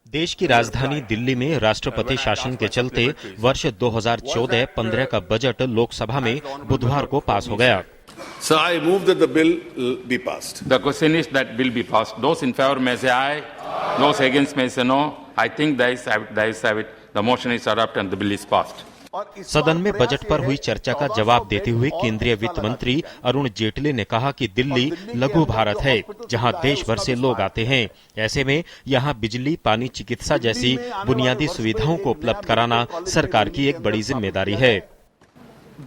देश की राजधानी दिल्ली में राष्ट्रपति शासन के चलते वर्ष 2014-15 का बजट लोकसभा में बुधवार को पास हो गया। So I move that the bill be passed. The question is that bill be passed. Those in favor may say aye, those against may say no. I think the ayes have it. The motion is adopted and the bill is passed. सदन में budget पर हुई चर्चा का जवाब देते हुए केंद्रीय वित्त मंत्री अरुण जेटली ने कहा कि दिल्ली लघु भारत है, जहां देश भर से लोग आते हैं। ऐसे में यहां बिजली, पानी, चिकित्सा जैसी बुनियादी सुविधाओं को उपलब्ध कराना सरकार की एक बड़ी जिम्मेदारी है।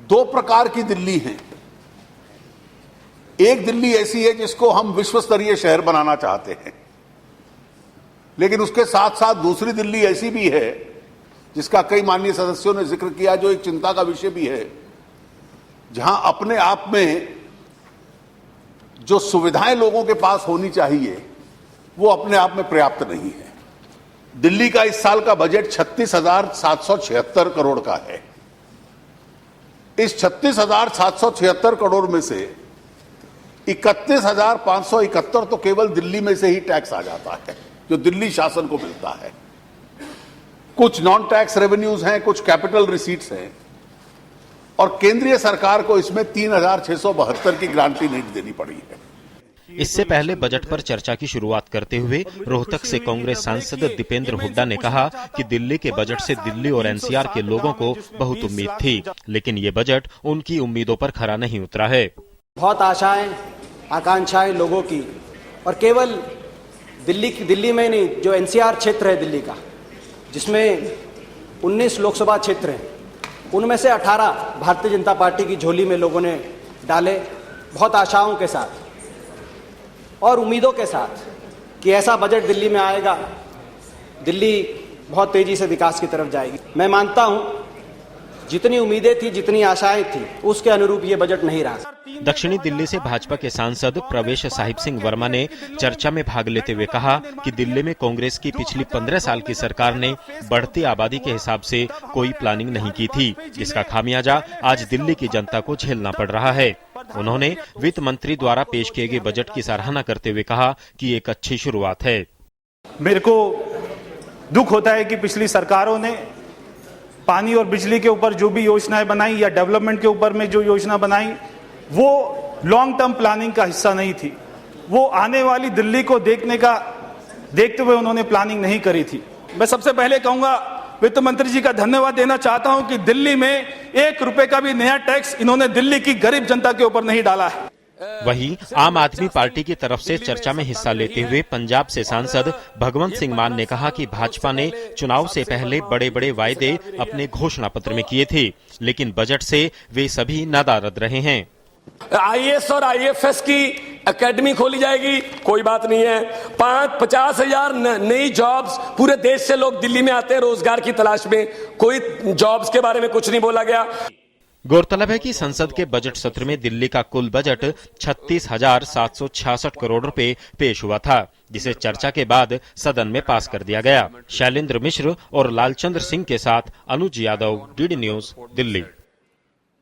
दो प्रकार की दिल्ली है। एक दिल्ली ऐसी है जिसको हम विश्व स्तरीय शहर बनाना चाहते हैं, लेकिन उसके साथ साथ दूसरी दिल्ली ऐसी भी है जिसका कई माननीय सदस्यों ने जिक्र किया, जो एक चिंता का विषय भी है, जहां अपने आप में जो सुविधाएं लोगों के पास होनी चाहिए वो अपने आप में पर्याप्त नहीं है। दिल्ली का इस साल का बजट 36,776 करोड़ का है। इस 36,776 करोड़ में से 31,571 तो केवल दिल्ली में से ही टैक्स आ जाता है, जो दिल्ली शासन को मिलता है। कुछ नॉन टैक्स रेवेन्यूज हैं, कुछ कैपिटल रिसीट्स हैं, और केंद्रीय सरकार को इसमें 3,672 की गारंटी नहीं देनी पड़ी है। इससे पहले बजट पर चर्चा की शुरुआत करते हुए रोहतक से कांग्रेस सांसद दीपेंद्र हुड्डा ने कहा कि दिल्ली के बजट से दिल्ली और एनसीआर के लोगों को बहुत उम्मीद थी, लेकिन ये बजट उनकी उम्मीदों पर खरा नहीं उतरा है। बहुत आशाएं, आकांक्षाएं लोगों की, और केवल दिल्ली में नहीं, जो एनसीआर क्षेत्र है दिल्ली का, जिसमें 19 लोकसभा क्षेत्र हैं, उनमें से 18 भारतीय जनता पार्टी की झोली में लोगों ने डाले, बहुत आशाओं के साथ और उम्मीदों के साथ कि ऐसा बजट दिल्ली में आएगा, दिल्ली बहुत तेजी से विकास की तरफ जाएगी। मैं मानता हूं जितनी उम्मीदें थी, जितनी आशाएं थी, उसके अनुरूप ये बजट नहीं रहा। दक्षिणी दिल्ली से भाजपा के सांसद प्रवेश साहिब सिंह वर्मा ने चर्चा में भाग लेते हुए कहा कि दिल्ली में कांग्रेस की पिछली 15 साल की सरकार ने बढ़ती आबादी के हिसाब से कोई प्लानिंग नहीं की थी, जिसका खामियाजा आज दिल्ली की जनता को झेलना पड़ रहा है। उन्होंने वित्त मंत्री द्वारा पेश किए गए बजट की सराहना करते हुए कहा कि एक अच्छी शुरुआत है। मेरे को दुख होता है कि पिछली सरकारों ने पानी और बिजली के ऊपर जो भी योजनाएं बनाई या डेवलपमेंट के ऊपर में जो योजना बनाई, वो लॉन्ग टर्म प्लानिंग का हिस्सा नहीं थी। वो आने वाली दिल्ली को देखते हुए उन्होंने प्लानिंग नहीं करी थी। मैं सबसे पहले कहूंगा, वित्त मंत्री जी का धन्यवाद देना चाहता हूं कि दिल्ली में 1 रुपए का भी नया टैक्स इन्होंने दिल्ली की गरीब जनता के ऊपर नहीं डाला है। वहीं आम आदमी पार्टी की तरफ से चर्चा में हिस्सा लेते हुए पंजाब से सांसद भगवंत सिंह मान ने कहा कि भाजपा ने चुनाव से पहले बड़े बड़े वायदे अपने घोषणा पत्र में किए थे, लेकिन बजट से वे सभी नदारद रहे हैं। आईएएस और आईएफएस की एकेडमी खोली जाएगी, कोई बात नहीं है। 50,000 नई जॉब्स, पूरे देश से लोग दिल्ली में आते हैं रोजगार की तलाश में, कोई जॉब्स के बारे में कुछ नहीं बोला गया। गौरतलब है कि संसद के बजट सत्र में दिल्ली का कुल बजट 36,766 करोड़ रुपए पेश हुआ था, जिसे चर्चा के बाद सदन में पास कर दिया गया। शैलेंद्र मिश्र और लालचंद्र सिंह के साथ अनुज यादव, डीडी न्यूज, दिल्ली।